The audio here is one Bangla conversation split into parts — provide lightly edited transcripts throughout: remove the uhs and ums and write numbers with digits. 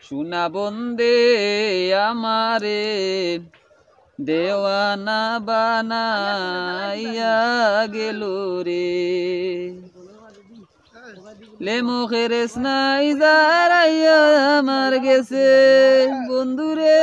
সোনা বন্দে আমারে দেওয়ানা বানাইয়া গেল রে লে মুখের স্নাই যারাইয়া আমার গেছে বন্ধুরে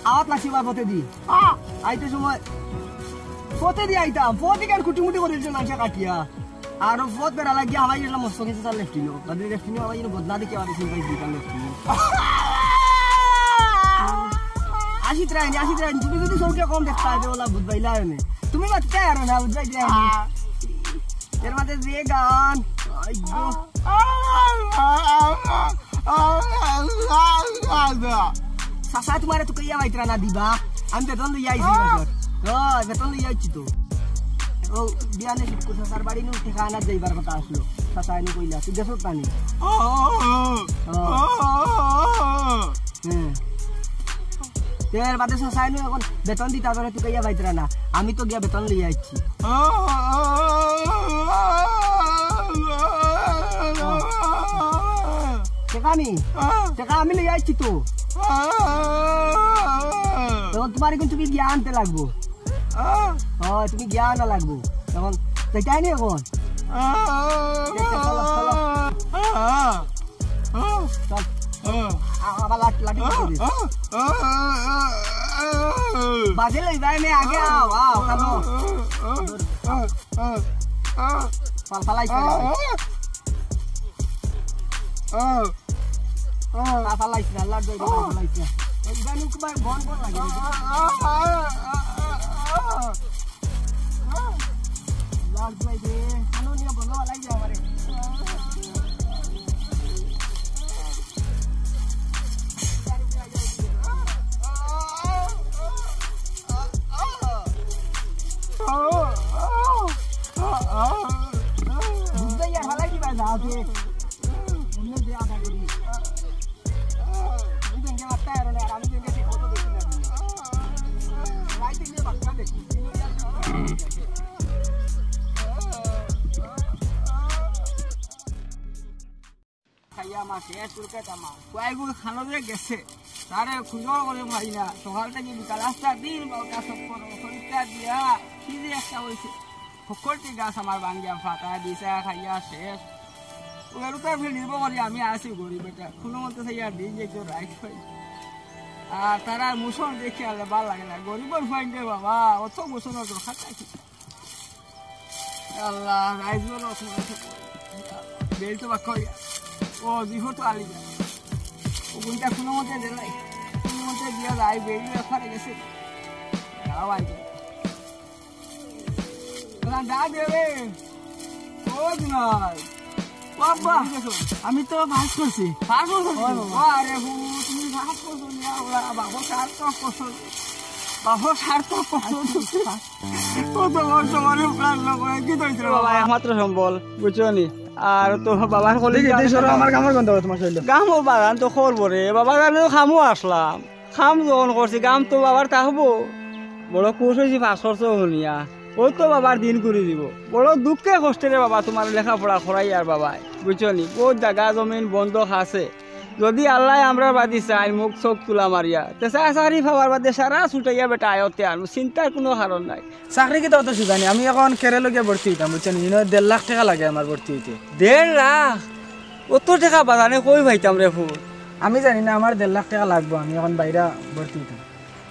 আওয়াত লাগছি বা পথে দি আইতে সময় পথে দি আইতাম পথে কেন কুটুমুটি করে দিল নাচা কাটিয়া আর পথ বেড়া লাগিয়া আমার গেলাম মস্ত কিছু চাল লেফটিনো বাদে লেফটিনো আমার যেন বদনা দেখে আমার সিম্পাই দিতাম লেফটিনো আসিত রাইনি তুমি যদি সৌকে কম দেখতে হয় ওলা বুঝবাইলা এনে তুমি বাচ্চা আর না বুঝবাই দিয়া এর মাঝে যে গান সাসা তোমারে তো কইয়া বাইতরা না দিবা আমি বেতন লই আইছি বেতন লই আইছি তো ও বিয়ানে শিবকু সাসার বাড়ি নু ঠিকানা যাইবার কথা আসলো সাসা এনে কইলা তুই দেশত পানি এর বাদে সাসা এনে এখন বেতন দিতা ধরে তুই কইয়া বাইতরা না আমি তো গিয়া বেতন লই আইছি টাকা আমি লই আইছি তো তখন তোমার কিন্তু তুমি গিয়া আনতে লাগবো তুমি গিয়া আনা লাগবো তখন তাই নি এখন বাজে লই যাই নে আগে আও কানো পালাই পালাইছি না লাগ যাই পালাইছি এই গানু কুবা বন বন লাগে লাগ যাই দে কানো নিয়া বনবা লাগি আমারে বুঝতে ইয়া হালাই কি বাজা আছে এমনি দিয়া আদা করি খানবে গেছে তারে খুঁজো করে পারি না সকাল থেকে বিকাল 5টা দিন পরীক্ষা দিয়া কি যে একটা হয়েছে সকলটি গাছ আমার ভাঙ্গিয়া ফাটা দিছে খাইয়া শেষ ওর উপরে নির্ভর করি আমি আসি গরিব এটা কোনো মতো সেই আর দিন যে কেউ রাইট হয় আর তারা মুসন দেখে আলে ভালো লাগে না গরিবের ফাইন দে বাবা অত মুসনের দরকার নাই আল্লাহ রাইজুল বেল তো বাক্য ও জিহো তো আলি যা ও গুনটা কোনো মতে দেলাই কোনো মতে দিয়া যায় বেল ফারে গেছে যাও আই তোরা দা দেবে ও দিনাই বাবা আমি তো পাস করছি আরে তুমি পাস করছো না ওরা বাবা সার্থক করছো বাবা সার্থক করছো ও তো তোমার প্রাণ লাগে কি দইছিল বাবা একমাত্র সম্বল বুঝছো নি আর তো বাবার কলি আমার কামর গন্ধ তোমার শৈল গাম ও বাগান তো খবর পরে বাবার গানে খামও আসলাম খাম যখন করছি গাম তো বাবার থাকবো বড় কোষ হয়েছি 5 বছর হলিয়া ওই তো বাবার দিন করে দিব বড় দুঃখে কষ্টের বাবা তোমার লেখাপড়া করাই আর বাবাই বুঝছো নি বহুত জায়গা জমিন বন্ধক আছে যদি আল্লাহ আমরা বাদি চাই মুখ চোখ তুলা মারিয়া তে চাকরি পাওয়ার বাদে সারা ছুটাইয়া বেটা আয়তে আনবো চিন্তার কোনো কারণ নাই চাকরি কি তো সুজানি আমি এখন কেরালকে ভর্তি হইতাম বুঝছেন 1.5 লাখ টাকা লাগে আমার ভর্তি হইতে 1.5 লাখ অত টাকা বাজানে কই পাইতাম রে ফুল আমি জানি না আমার 1.5 লাখ টাকা লাগবে আমি এখন বাইরে ভর্তি হইতাম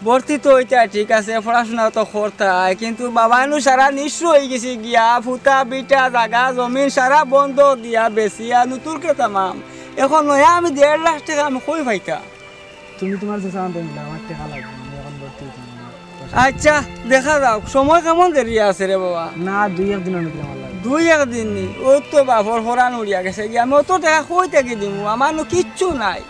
ভর্তি তো ওইটা ঠিক আছে পড়াশোনা তো করতাই কিন্তু বাবানু সারা নিঃস্ব হয়ে গেছি গিয়া ফুটা বিটা জাগা জমিন সারা বন্ধ দিয়া বেশিয়া নতুন তামাম এখন নয়া আমি 1.5 লাখ টাকা আমি কই পাইতা তুমি তোমার যে চান দিলা আমার টাকা লাগবে আমি এখন ভর্তি হইতাম আচ্ছা দেখা যাও সময় কেমন দেরি আছে রে বাবা না 2-1 দিনের মধ্যে আমার লাগবে 2-1 দিন নি ওই তো বাপর ফরান উড়িয়া গেছে গিয়া আমি অত টাকা কই থেকে দিমু আমার কিচ্ছু নাই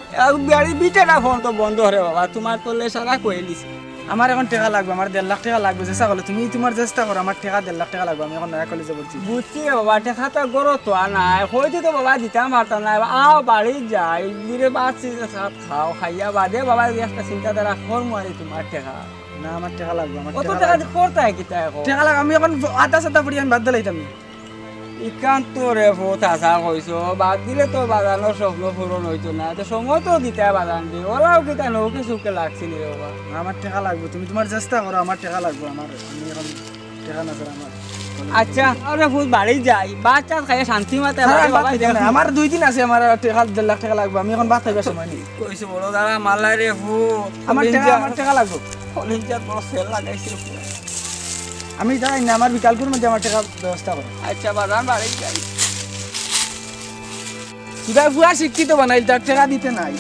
গাড়ি বিটাটা ফোন তো বন্ধ রে বাবা তোমার তোলে সারা কই দিছি আমার এখন টাকা লাগবে আমার 1.5 লাখ টাকা লাগবে চেষ্টা করো তুমি তোমার চেষ্টা করো আমার টাকা 1.5 লাখ টাকা লাগবে আমি এখন নয়া কলেজে বলছি বুঝছি বাবা টাকা তো গরো তো নাই হইতে তো বাবা দিতাম পারতাম না আও বাড়ি যাই দিরে বাচ্চি খাও খাইয়া বাদে বাবা একটা চিন্তাধারা করমু আর তোমার টাকা না আমার টাকা লাগবে আমার অত টাকা করতাই কিতা এখন টাকা লাগবে আমি এখন আধা সাদা পড়ি আমি বাদ দিলাইতাম একান্ত রে ফোত আশা কইছো বাদ দিলে তো বাগানোর স্বপ্ন পূরণ হইতো না তো সময় তো দিতে বাগান দি ওরাও কিতা নৌকে সুখে লাগছিল রে বাবা আমার টাকা লাগবে তুমি তোমার চেষ্টা করো আমার টাকা লাগবে আমার আমি এখন টাকা না স্যার আমার আচ্ছা আরে ফুল বাড়ি যাই বাচ্চা খাইয়ে শান্তি মাতে আমার 2 দিন আছে আমার টাকা 1.5 লাখ টাকা লাগবে আমি এখন বাদ খাইবার সময় নেই কইছো বড় দাদা মালাই রে ফু আমার টাকা লাগবে কলিজার বড় সেল লাগাইছিল আমি যাই না আমার বিকালপুর মধ্যে আমার টাকা ব্যবস্থা করো আচ্ছা বাগান বাড়ি যাই সুদা বুয়া শিক্ষিত বানাইল তার টাকা দিতে নাই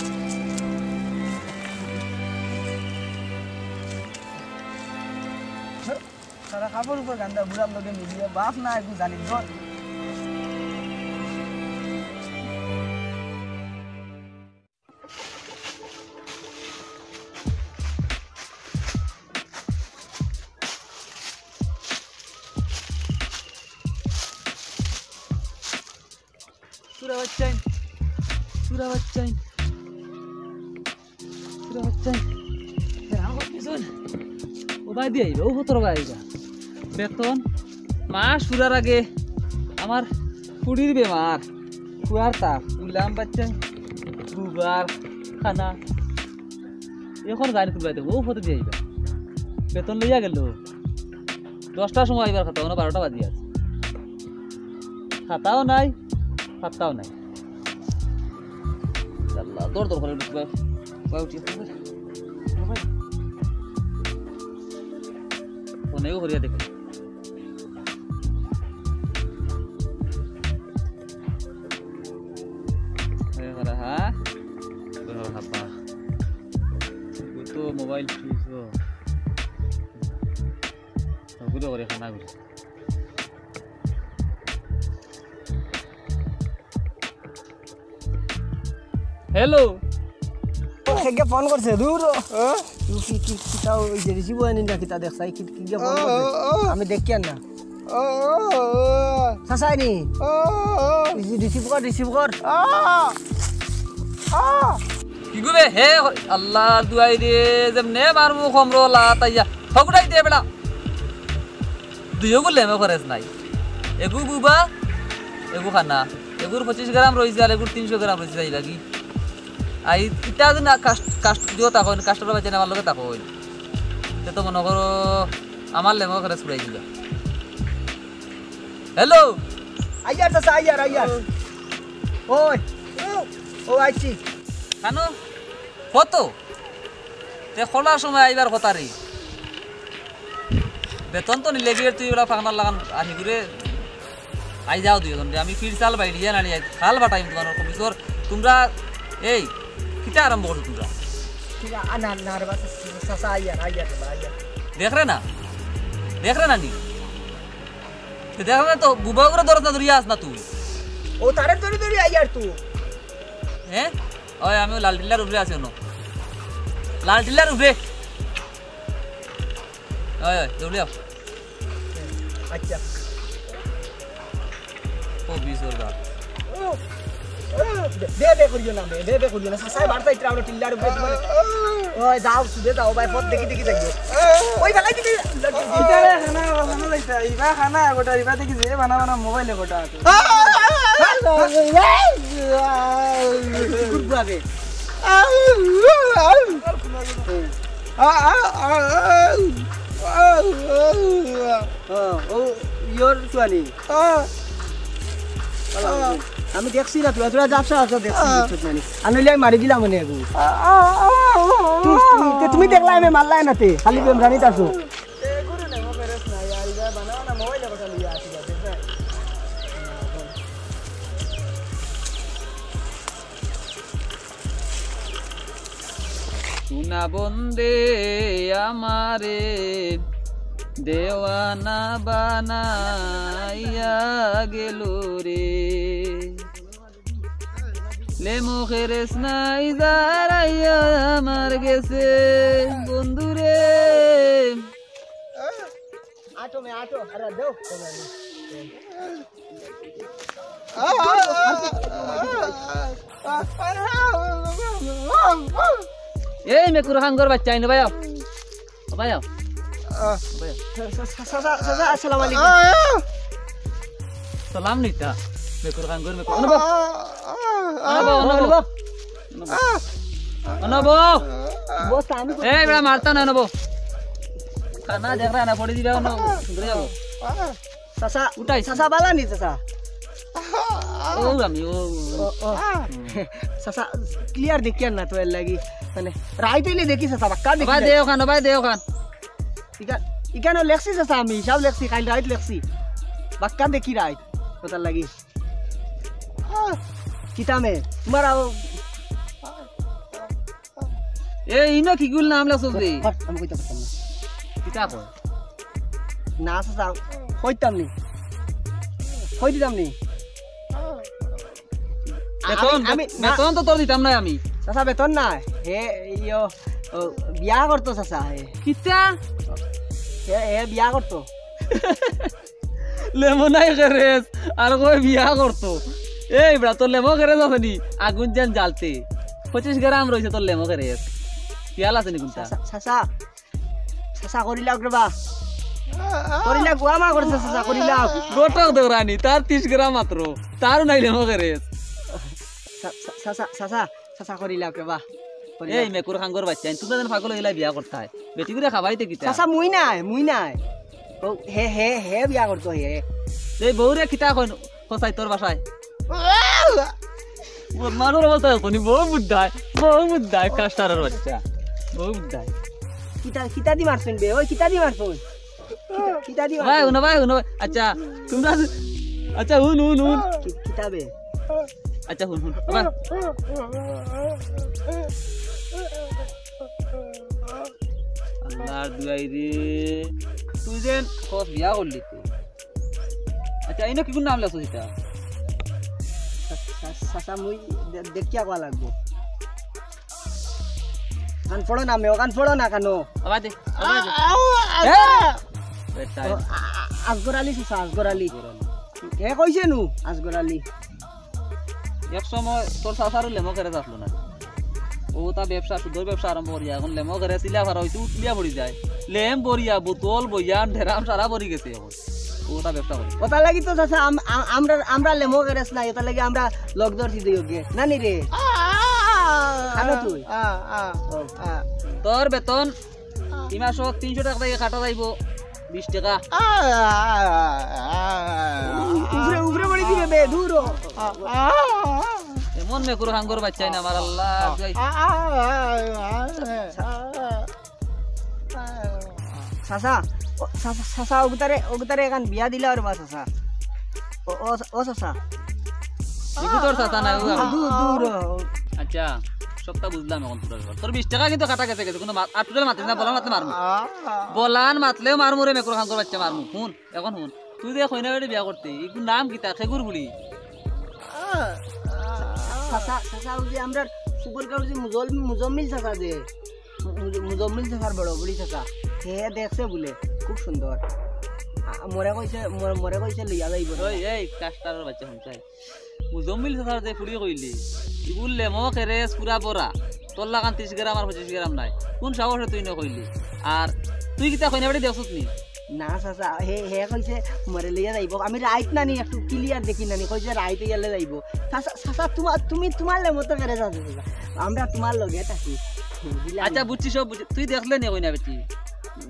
সারা কাপড় উপর গান্দা বুড়ার লগে মিলিয়ে বাপ না একটু জানি ধর সুরা বাচ্চাইন ওবাই দিয়ে আইবা ও ভতর আইবা বেতন মাস সুরার আগে আমার ফুড়ির বেমার ফুয়ার তাপ উলাম বাচ্চা দুবার খানা এখন গাড়ি তুলবাই দেবো ও ভতে দিয়ে আইবা বেতন লইয়া গেল 10টার সময় আইবার খাতা 12টা বাজি আছে খাতাও নাই খাতাও নাই আল্লাহ দৌড় দৌড় করে ঢুকবে ফোনেও করিয়া দেখে হ্যাঁ তো মোবাইল সবগুলো করে খানাগুলো হ্যালো সেগে ফোন করছে দূর কি কি কিতাও ওই যে রিসিভ হয়নি না কিতা দেখছাই কি কি ফোন করছে আমি দেখি না সাসাইনি রিসিভ কর কি গবে হে আল্লাহ দুয়াই দে যেমনে মারমু খমরো লা তাইয়া ফগড়াই দে বেটা দুইও গুলে মে করেছ নাই এগু বুবা এগু খানা এগুর 25 গ্রাম রইছে আর এগুর 300 গ্রাম রইছে যাই লাগি আই ইটা না কাস্ট দিও তা কইন কাস্টর বাজে না লগে তা কইন তে তো মনে করো আমার লেমো করে ছুড়াই দিবা হ্যালো আইয়ার সাসা আইয়ার ওই ও আইছি খানো কত তে খোলার সময় আইবার কথা রে বেতন তো নিলে গিয়ে তুই ওরা ফাঁকনার লাগান আর ঘুরে আই যাও দুজন আমি ফির চাল বাইরে না খাল বাটাই তোমার অফিসর তোমরা এই কিটা আরম্ভ করছো তোমরা ঠিক আছে না না রে বাস সাসা আইয়া দেখ রে না নি দেখ রে তো বুবা করে দরজা ধরিয়া আস না তুই ও তারে ধরি আইয়ার তুই হ্যাঁ ওই আমি লাল টিল্লার উপরে আছি অন্য লাল টিল্লার উপরে ওই দৌড়ে আও আচ্ছা ও বিশর দা দে করিও না সাসাই বাড়তা ইতরা আমরা টিল্লার উপরে তোমার ওই যাও সুদে যাও ভাই পথ দেখি যাইও ওই বেলা কি ইতারে খানা লাইতা ইবা খানা গোটা ইবা দেখি যে বানা মোবাইলে গোটা আছে গুড ব্রাভে ও ইয়োর সোয়ালি আমি দেখছি না তোরা যাবছা আছো দেখছি মানে আনলে আমি মারি দিলাম মানে আগু তুমি দেখলা আমি মারলাই না তে খালি বেমরানি তাছো গুরু নেমো ফেরেস না यार ইবা বানাও না মোবাইলে গোটা লিয়া আছে দেখছ সুনা বন্দে আমারে দেওয়ানা বানাইয়া গেল রে লে মুখের স্নাই দাঁড়াইয়া আমার গেছে বন্ধুরে আটো আরে দাও এই মেকুর হাঙ্গর বাচ্চা আইনো ভাই আসসালামু আলাইকুম সালাম নিতা মেকুর হাঙ্গর মেকুর অনবো বস আমি এই বড় মারতা না অনবো খানা দেখ রা না পড়ে দিবা অন ঘুরে যাব সাসা উঠাই সাসা বালা নি সাসা ও আমি ও সাসা ক্লিয়ার দেখিয়া না তো এর লাগি মানে রাইতেলে দেখি সাসা বাক্কা দেখি ভাই দেও খান ইকানো লেখছি সাসা আমি সব লেখছি কাল রাইট লেখছি বাক্কা দেখি রাইট ওটার লাগি কিতামে তোমার এই ইনো কি গুল নাম লাগছ রে আমি কইতে পারতাম না কিতা কয় না সাসা কইতাম নি কই দিতাম নি বেতন তো তোর দিতাম না আমি সাসা বেতন না হে ইয়ো বিয়া করতো সাসা কিতা হে বিয়া করতো লেমনাই গেরেস আর কই বিয়া করতো এই বড়া তোর লেমো গেরেস আছে নি আগুন জান জ্বালতে 25 গ্রাম রইছে তোর লেমো গেরেস পিয়াল আছে নি কোনটা সাসা সাসা করিলা গ্রবা করিলা গুয়ামা করছে সাসা করিলা গোটক দেওরানি তার 30 গ্রাম মাত্র তার নাই লেমো গেরেস সাসা করিলা গ্রবা এই মেকুর খাঙ্গর বাচ্চা তুমি যেন পাগল হইলা বিয়া করতে হয় বেটি করে খাবাইতে কিতা সাসা মুই নাই ও হে বিয়া করতো হে এই বউরে কিতা কই ফসাই তোর বাসায় মানুর অবস্থা কোনি বউ বুদ্ধায় কাস্টারের বাচ্চা বউ বুদ্ধায় কিতা দি মারছেন বে ওই কিতা দি মারছেন ভাই হুনো আচ্ছা তোমরা আচ্ছা হুন কিতা বে আচ্ছা হুন আল্লাহর দুয়াই রে তুই যেন কস বিয়া করলি তুই আচ্ছা ইনো কি নাম লাগছ এটা সাসা মুই দেখিয়া কোয়া লাগবো কান ফড়ো না কানো আবার দে আসগর আলী সাসা আসগর আলী কে কইছে নু আসগর আলী এক সময় তোর সাসারও লেমো করে আসলো না ও তা ব্যবসা শুধুর ব্যবসা আরম্ভ করিয়া এখন লেমো করে সিলা ভাড়া হইতে উঠলিয়া পড়ি যায় লেম বরিয়া বোতল বইয়ান ঢেরাম সারা ভরি গেছে এখন ও তা ব্যবসা করে ওটা লাগি তো চাচা আমরা লেমো গেরেস নাই ওটা লাগি আমরা লক ধরছি দিওগে নানি রে খানো তুই তোর বেতন এই মাসত 300 টাকা থেকে কাটা যাইব 20 টাকা উবরে বড়ি দিবে বে দূর এমন মেকুর হাঙ্গর বাচ্চাই না আমার আল্লাহ চাচা চাচা ওগুতারে এখন বিয়া দিলা আর বা চাচা ও চাচা এগু তোর চাচা নাই দূর আচ্ছা সবটা বুঝলাম এখন তোর 20 টাকা কিন্তু কাটা গেছে কোনো আটুটাল মাতিস না বলা মাতলে মারমু বলান মাতলেও মারমু রে মেকুর খান বাচ্চা মারমু শুন এখন শুন তুই যে কইনা বেড়ে বিয়া করতে এগু নাম কিতা খেগুর বলি চাচা যে আমরা সুপার কাউ যে মুজম্মিল চাচা যে মুজম্মিল চাচার বড় বলি চাচা হে দেখছে বলে খুব সুন্দর মরে কইছে লইয়া যাইব ওই এই কাস্টারের বাচ্চা শুনছাই মুজম্মিল চাচার যে ফুড়ি কইলি এগুল লেমো কেরেস পুরা বড়া তোর লাগান 30 গ্রাম আর 25 গ্রাম নাই কোন সাহসে তুই না কইলি আর তুই কিতা কইনা বেড়ে দেখছস নি না চাচা হে কইছে মরে লইয়া যাইব আমি রাইট নানি একটু ক্লিয়ার দেখি নানি কইছে রাইট ইয়ালে যাইব চাচা তুমি তোমার মতো করে যাও আমরা তোমার লগে থাকি আচ্ছা বুঝছি সব বুঝছি তুই দেখলে নি কইনা বেটি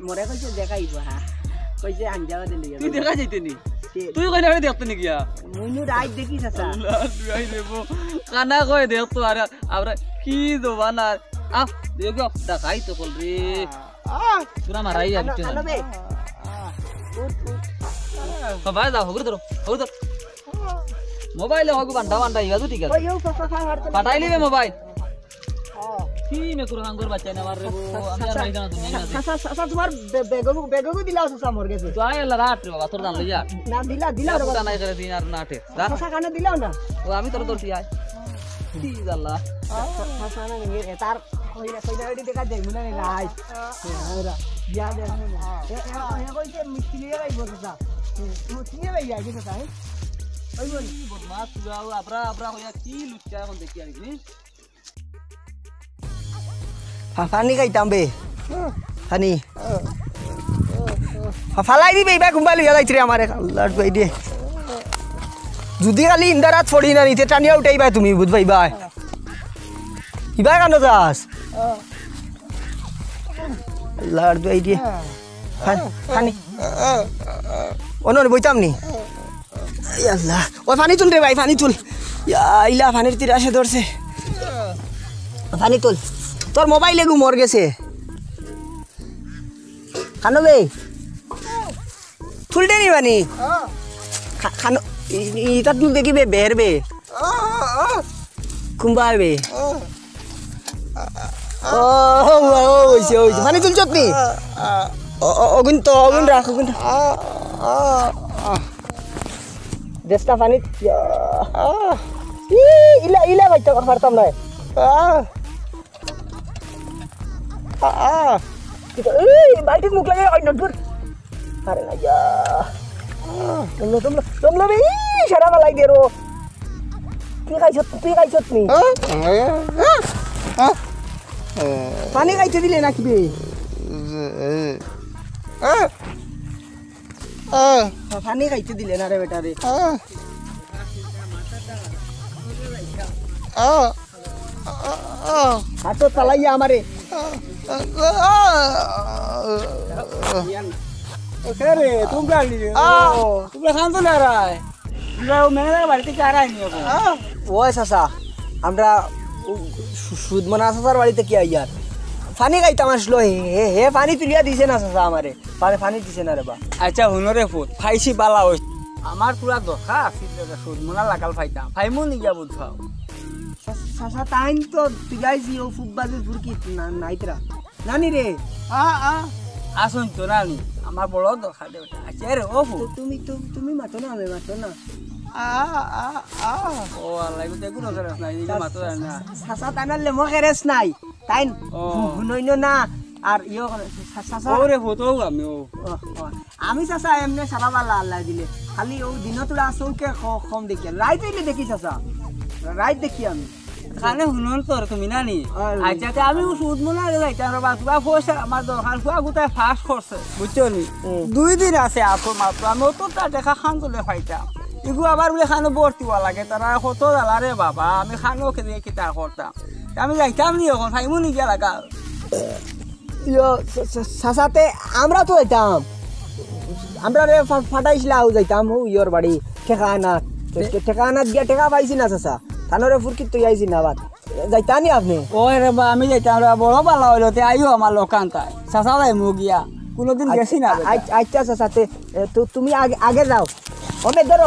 মরে কইছে দেখাইব হ্যাঁ কইছে আনজাবা দিলি তুই দেখা যাইতে নি তুই কইনা বেটি দেখতে নি গিয়া মুইনু রাইট দেখি চাচা আল্লাহ দুই দেবো কানা কই দেখতো আর আমরা কি দবানা আ দেখো দেখাই তো কল রে পুরা মারাই যাবে আনবে ভাই যাও হগুর ধরো মোবাইলে হগু বান্ডা ইবাদু ঠিক আছে ওই পাঠাইলি বে মোবাইল কি মে কুরআন গর বাচ্চা না মার রে আমি আর নাই জানা তুমি না চাচা তোমার বেগগু দিলাও চাচা মর গেছে তো আই আল্লাহ রাত রে বাবা তোর দাম লইয়া না দিলা রে বাবা নাই করে দিন আর নাটে চাচা কানে দিলাও না ও আমি তোর দর্শি আই কি আল্লাহ চাচা না নিয়ে তার কইনা এডি দেখা যাই মুনা নাই হাওরা বিয়া দে এ কইছে মিষ্টি লিয়ে যাইব চাচা মিষ্টি লিয়ে যাই আগে চাচা ওই বল বদমাস পুরাও আবরা হইয়া কি লুচ্চা এখন দেখি আর কি ফানি খাইতাম বে ফানি ফালাই দিবে এইবার ঘুমাই লইয়া যাইছে রে আমারে আল্লাহর ভাই দে যদি খালি ইন্দারাত ফড়ি না নিতে টানিয়া উঠাইবা তুমি বুঝবাইবা ইবা কানো যাস আল্লাহর ভাই দে ফানি অনর বইতাম নি এই আল্লাহ ও পানি তুল রে ভাই পানি তুল ইয়া ইলা পানির তীর আসে ধরছে পানি তুল তোর মোবাইলে গু মর গেছে খানো বে তুলতে নি বানি খানো ইটা তুল দেখিবে বের বে কুম্বা বে ও ওইছে পানি তুলছত নি অগুন রাখ অগুন দেশটা পানি ইলা বাইতে পারতাম না বালতিত মুখ লাগে নটুর আরে না ইয়া তোমরা বে সারা বালাই দে রো তুই খাইছত নি পানি খাইতে দিলে নাকি বে পানি খাইতে দিলে না রে বেটা রে হাতত চালাইয়া আমারে রে তোমরা খান তো না রায় মেয়েদের বাড়িতে কারা আইনি ওই চাচা আমরা সুদ মনা চাচার বাড়িতে কি আইয়ার পানি খাইতাম আসলো হে পানি তুলিয়া দিছে না চাচা আমারে পানি দিছে না রে বা আচ্ছা হুনরে ফুট ফাইছি বালা হই আমার পুরা দখা আছিল সুদ মনা লাগাল ফাইতাম ফাইমু নিগিয়া বুঝ খাও চাচা টাইম তো তুলাইছি ও ফুটবাজের ফুরকি নাইতরা নানি রে আসুন তো নানি আমার বড় দখা দে আচ্ছা রে ও ফুট তুমি মাতো না আমি মাতো না ও আল্লাহ গুতে গুনো করছ নাই নিজে মাতো না চাচা টানালে মো কেরেস নাই টাইম হুনইন না আর ইয়ো চাচা ওরে ফুট ও আমি চাচা এমনে সারা বালা আল্লাহ দিলে খালি ও দিনতরা চৌকে কম দেখি রাইত হইলে দেখি চাচা রাইত দেখি আমি খানে হুনন তোর তুমি নানি আচ্ছা আমি সুদ মনে যাইতাম রে বাবা পয়সা আমার দরকার ফুয়া গুতায় ফাঁস করছে বুঝছো নি 2 দিন আছে আপো মাত্র আমি তো তা দেখা খান চলে ফাইতাম ইগু আবার বলে খানো ভর্তি হওয়া লাগে তারা কত জ্বালা রে বাবা আমি খানো খেয়ে কিতা করতাম আমি যাইতাম নি এখন ফাইমু নি গিয়া লাগা ইয়ো চাচাতে আমরা তো যাইতাম আমরা রে ফাটাইছিলাও যাইতাম ইয়োর বাড়ি ঠেকানাত গিয়া ঠেকা পাইছি না চাচা থানরে ফুরকি তুই আইছি না বাদ যাইতানি আপনি ওই রে বা আমি যাইতাম রে বড় বালা হইলো তে আইও আমার লোকান তাই চাচা যাই মু গিয়া কোনোদিন গেছি না আচ্ছা সাথে তুমি আগে যাও ওমে ধরো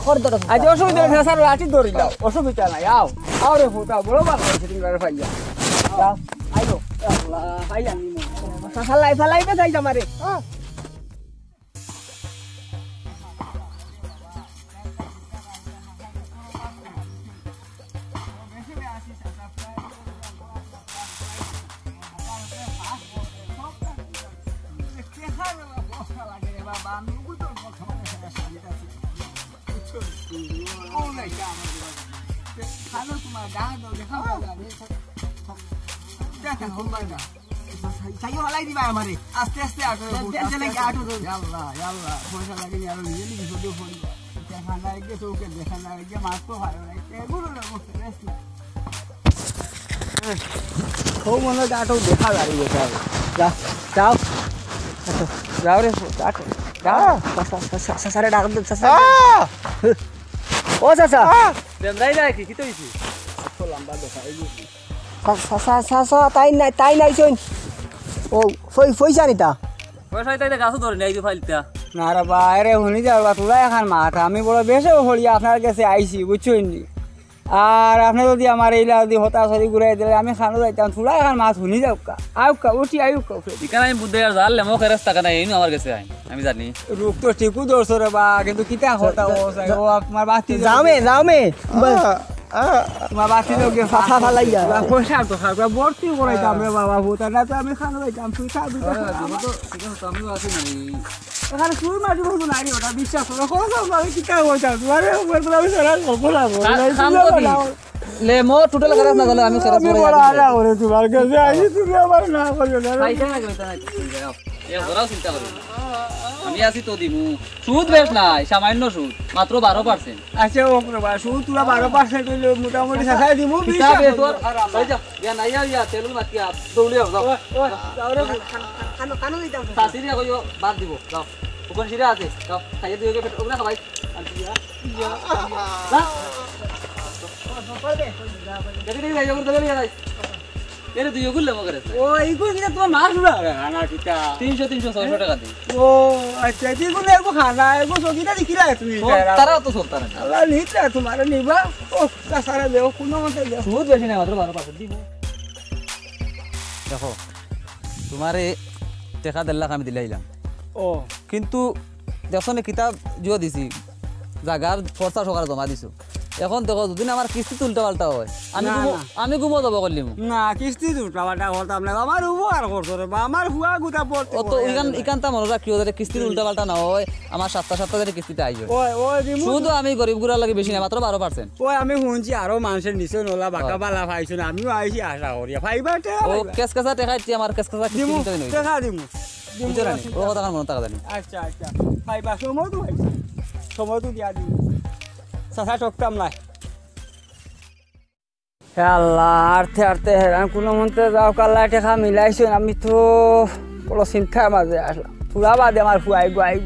খর ধরো আজ অসুবিধা নেই স্যার লাঠি ধরি দাও অসুবিধা নাই আও আও রে ফুটা বড় ভালো হয়েছে তোমরা ফাইয়া যাও আইলো আল্লাহ ফাইয়া ফালাইতে যাই আমারে আস্তে আস্তে আটো পয়সা লাগে আরো নিজে নিজে শুধু ফোন দেখা না গিয়ে তোকে দেখা না গিয়ে মাছ তো ভালো লাগে এগুলো খুব মনে আটো দেখা দাঁড়িয়ে গেছে যাও যাও যাও রে আটো যাও সাসারে ডাক দে সাসা ও সাসা বেমরাই না কি তো হইছে তো লম্বা দেখা এই সাসা তাই নাই শুন ও পয়সা নিতা পয়সা তাইতে গাছ ধরে নাই ফাইলটা না রে বাইরে শুনি যাও তোরা এখন মাথা আমি বড় বেশি হলি আপনার কাছে আইছি বুঝছেন নি আর আপনি যদি আমার এইলা যদি হতাশরি ঘুরাই দিলে আমি খানো যাইতাম তোরা এখন মাছ শুনি যাও কা উঠি আয়ুকা এখানে আমি বুদ্ধে আর জাল লেমো খেরাস টাকা নাই আমার কাছে আই আমি জানি রূপ তো ঠিকও ধরছো রে বা কিন্তু কিতা হতা ও আমার বাতি যাও মে তোমার বাতি লোকে ফাফা ফালাইয়া পয়সা তো খাওয়া ভর্তি করাইতাম রে বাবা ভূতা না তো আমি খানো যাইতাম তুই খা দুটা আমিও আছি নাই এখানে তুই মাটি বলবো না ওটা বিশ্বাস করো আমি কিতা হইতাম তোমার উপর তো আমি সারা খবর লেমো টোটাল খেরাস না গেলে আমি খেরাস করে ওরে তোমার কাছে আইছি তুমি আমার না করিও না পয়সা না গেলে তাই এ ওরাও চিন্তা করে আমি আছি তো দিমু সুদ বেশ নাই সামান্য সুদ মাত্র 12%। আচ্ছা ও বাবা সুদ তুলা 12% হইলো মোটামুটি সাখাই দিমু হিসাবে তোর হই যা ইয়া নাই ইয়া তেলুল মাতিয়া দৌড়ে যাও যাও রে কানো দিতাম সাসিরি কইও বাদ দিব যাও ওখান সিরা আছে যাও খাইয়ে দিও পেট ওখানে খাবাই দেখি যাই যাও করে যাই এরে তুই ওগুলো লেমো করে ও এইগুলো কিটা তোমার মাছ না না কিটা 300 600 টাকা দি ও আচ্ছা এইগুলো এগো খানা এগো সকিটা দেখিলা তুমি তারা তো চলতা না আল্লাহ নিতে তোমার নিবা ও সারা দেও কোনো মতে দেও সুদ বেশি না মাত্র 12% দিব দেখো তোমারে টাকা 1.5 লাখ আমি দিলাইলাম ও কিন্তু দেখো না কিতাব জুয়া দিছি জাগার খরচা সকালে জমা দিছো এখন দেখো যদি আমার কিস্তি উল্টা পাল্টা হয় আমি ঘুমো যাবো করলিম না কিস্তি উল্টা পাল্টা করতাম না আমার উপকার করতো রে বা আমার হুয়া গুটা পড়তো ও তো ইকানটা মনে রাখিও যাতে কিস্তি উল্টা পাল্টা না হয় আমার 7 যাতে কিস্তিটা আইবে ওই শুধু আমি গরিব গুড়ার লাগে বেশি না মাত্র 12%। ওই আমি শুনছি আরো মানুষের নিচে নলা বাঁকা বালা পাইছো না আমিও আইছি আশা করি ফাইবারটা ও কেসকেসা টাকাইছি আমার কেসকেসা কিস্তি দিতে নই দেখা দিমু বুঝছ না ও কথা মনে টাকা জানি আচ্ছা আচ্ছা ফাইবার সময় তো দিয়া দিমু সাসা টকতাম না আল্লাহ আর্থে আর্থে হেরান কোনো মন্ত্রে যাও কাল্লা টেকা মিলাইছো আমি তো বড় চিন্তার মাঝে আসলাম পুরা বাদে আমার ফুয়াই গুয়াইব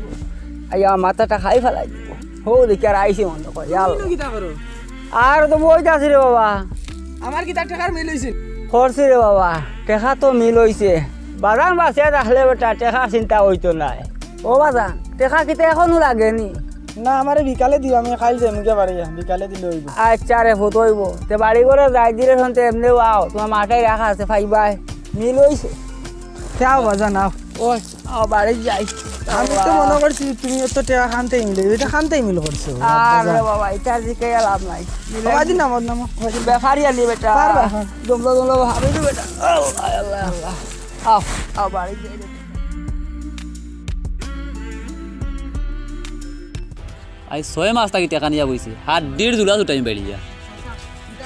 আই আমার মাথাটা খাই ফেলাই দিব হো দেখি আর আইসি মনে করে আর তো বইতে আছি রে বাবা আমার কি তার টাকার মিল হইছে করছি রে বাবা টেকা তো মিল হইছে বাজান বাঁচিয়ে রাখলে বেটা টেকা চিন্তা হইতো নাই ও বাজান টেকা কিতা এখনো লাগেনি না আমারে বিকালে দিও আমি খাইল যাই মুকে বাড়ি বিকালে দিলে হইব আচ্ছা রে হইব তে বাড়ি করে যাই দিলে শুনতে এমনি আও তোমার মাথায় রাখা আছে ফাইবাই মিল হইছে যাও বাজা নাও ওই আও বাড়ি যাই আমি তো মনে করছি তুমি তো টাকা খানতেই মিলে এটা খানতেই মিল করছো আরে বাবা এটা জিকে লাভ নাই বাবা দিন নাম নাম ব্যাপারি আলি বেটা পারবা দমলা দমলা ভাবি দি বেটা আল্লাহ আল্লাহ আও আও বাড়ি যাই আই 6 মাস থাকি টাকা নিয়া বইছি হাত 1.5 জুলা টাইম বেড়িয়া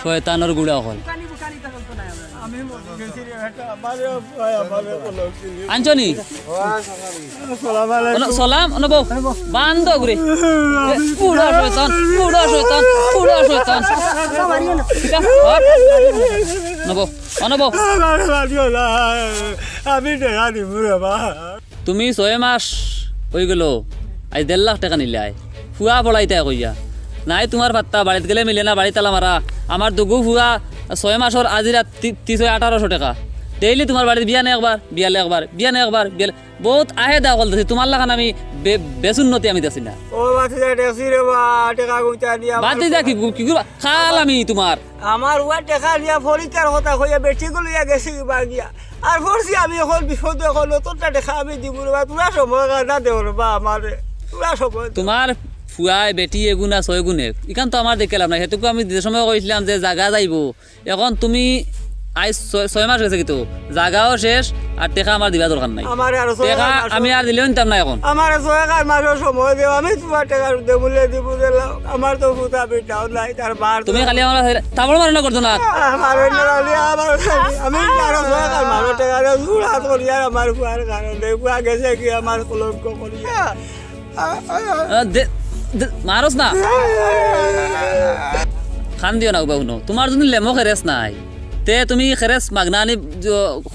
শয়তানের গুড়া হল আনছনি সালাম নব বান্ধ ঘুরে পুরা শয়তান নব অনব আমি টাকা দিব রে বা তুমি 6 মাস হয়ে গেল আজ 1.5 লাখ টাকা নিলে আয় ফুয়া পড়াইতে কইয়া নাই তোমার পাত্তা বাড়িতে গেলে মিলে না বাড়ি তালা মারা আমার দুগু ফুয়া 6 মাসের আজিরা 1800 টাকা ডেইলি তোমার বাড়িতে বিয়া নেই একবার বিয়ালে একবার বিয়া নেই একবার বিয়ালে বহুত আহে দা কল দিছি তোমার লাগান আমি বেসুন্নতি আমি দিছি না ও বাতিজা দেখছি রে বা টাকা কইতা দিয়া বাদ যা কি কি করবা? খাল আমি তোমার আমার ওয়া টাকা দিয়া ফরিকার কথা কইয়া বেটি গলিয়া গেছি বা গিয়া আর ফরছি আমি এখন বিপদ এখন তোরটা দেখা আমি দিব রে বা তোরা সময় না দেও রে বা আমারে তোরা সময় তোমার ফুয়াই বেটি এগুনা ছয় গুণে ইখান তো আমার দেখলাম না সেটুকু আমি যে সময় কইছিলাম যে জাগা যাইব এখন তুমি আজ 6 মাস গেছে কিন্তু জাগাও শেষ আর টেকা আমার দিবা দরকার নাই আমার আর টেকা আমি আর দিলেও নিতাম না এখন আমার সরকার মাসের সময় দেও আমি তোমার টাকা দেবলে দিব দিলাম আমার তো ফুটা বেটাও নাই তার বার তুমি খালি আমার তাবড় মারনা করতো না আমার আমার আমি আর সরকার মাসের টাকা জুড়া করিয়া আমার ফুয়ার কারণে ফুয়া গেছে কি আমার কলঙ্ক করিয়া মারস না খান দিও না বাবু তোমার যদি লেমো খেরেস নাই তে তুমি খেরেস মাগনা আনি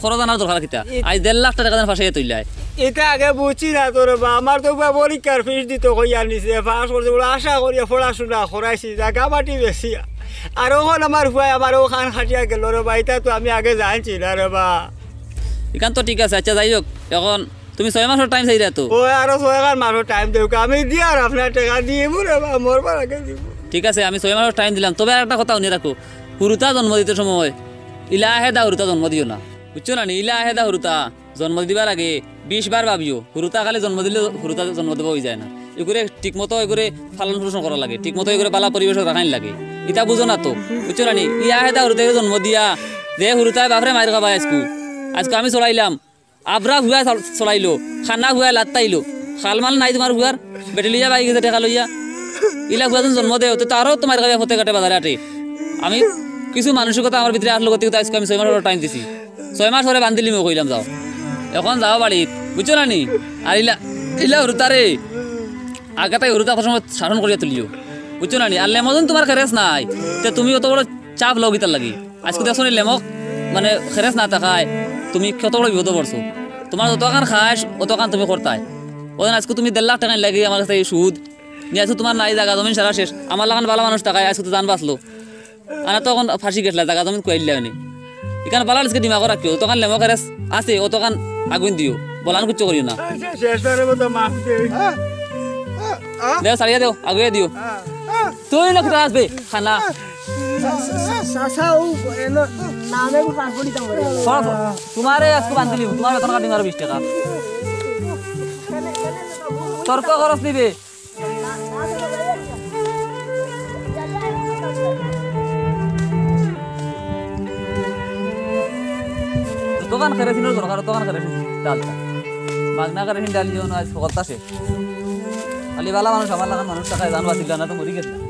খরচ আনার দরকার কিতা আজ 1.5 লাখ টাকা ফাঁসাইয়া তুললাই এটা আগে বুঝছি না তোর বা আমার তো পরীক্ষার ফিস দিত কইয়া নিছে পাস করছে বলে আশা করিয়া পড়াশোনা করাইছি জায়গা মাটি বেশি আর ওখান আমার হুয়াই আমার ওখান খাটিয়া গেল রে বা এটা তো আমি আগে জানছি না রে বা এখান তো ঠিক আছে আচ্ছা যাই হোক এখন তুমি 6 মাসের টাইম চাই তো ও আরো 6 মাসের টাইম দেব আমি দি আর আপনার টাকা দিয়ে রে বা মরবার আগে দিব ঠিক আছে আমি 6 মাসের টাইম দিলাম তবে আর একটা কথা উনি রাখো হুরুতা জন্ম দিতে সময় ইলা আহেদা হুরুতা জন্ম দিও না বুঝছো না ইলা আহেদা হুরুতা জন্ম দিবার আগে 20 বার ভাবিও হুরুতা খালি জন্ম দিলে হুরুতা জন্ম দেওয়া হয়ে যায় না এগুলো ঠিক মতো এগুলো পালন পোষণ করা লাগে ঠিক মতো এগুলো বালা পরিবেশ রাখাই লাগে এটা বুঝো না তো বুঝছো না ই আহেদা হুরুতাকে জন্ম দিয়া যে হুরুতায় বাপরে মায়ের খাবা আজকে আমি চলাইলাম আবরা হুয়া চলাইলো খানা হুয়া লাত্তাইলো খালমাল নাই তোমার হুয়ার বেটে লিয়া বাই গেছে টেকা লইয়া ইলা হুয়া জন্ম দেয় তো তারও তোমার খাবে হতে কাটে বাজারে আটে আমি কিছু মানসিকতা আমার ভিতরে আসলো গতি আজকে আমি 6 মাসের টাইম দিছি 6 মাস পরে বান্ধিলি মই কইলাম যাও এখন যাও বাড়িত বুঝছো না নি আর ইলা ইলা হুরুতারে আগাতাই হুরুতা সময় শাসন করিয়া তুলিও বুঝছো না নি আর লেমজন তোমার খেরেস নাই তে তুমি অত বড় চাপ লও গিতার লাগি আজকে দেখো নি লেমক মানে খেরেস না থাকায় তুমি কত বড় বিপদ পড়ছো তোমার যতখান খাস অতখান তুমি করতাই ওদিন আজকে তুমি 1.5 লাখ টাকা লাগে আমার কাছে সুদ নিয়ে আজকে তোমার নাই জায়গা জমিন সারা শেষ আমার লাগান ভালো মানুষ টাকায় আজকে তো জান বাঁচলো আর তখন ফাঁসি গেছলা জায়গা জমিন কইলে নি এখানে বালা আজকে দিমাগ রাখিও তখন লেমো খেরেস আছে অতখান আগুন দিও বলান কুচ্চ করিও না শেষ করে তো মাফ দে দেও সারিয়া দেও আগুয়ে দিও তুই লোক আসবে খানা সাসাও এনো নামে খান পড়ি দাও তোমারে আজকে বান্ধিলি তোমার বেতন কাটিং আর 20 টাকা তর্ক খরচ দিবে দোকান কেরেসিনের দরকার দোকান কেরেসিন ডালটা মাগনা কেরেসিন ডাল দিও না আজ কথা শেষ খালি বালা মানুষ আমার লাগান মানুষ টাকায় জান বাঁচিল না তো মরি গেছে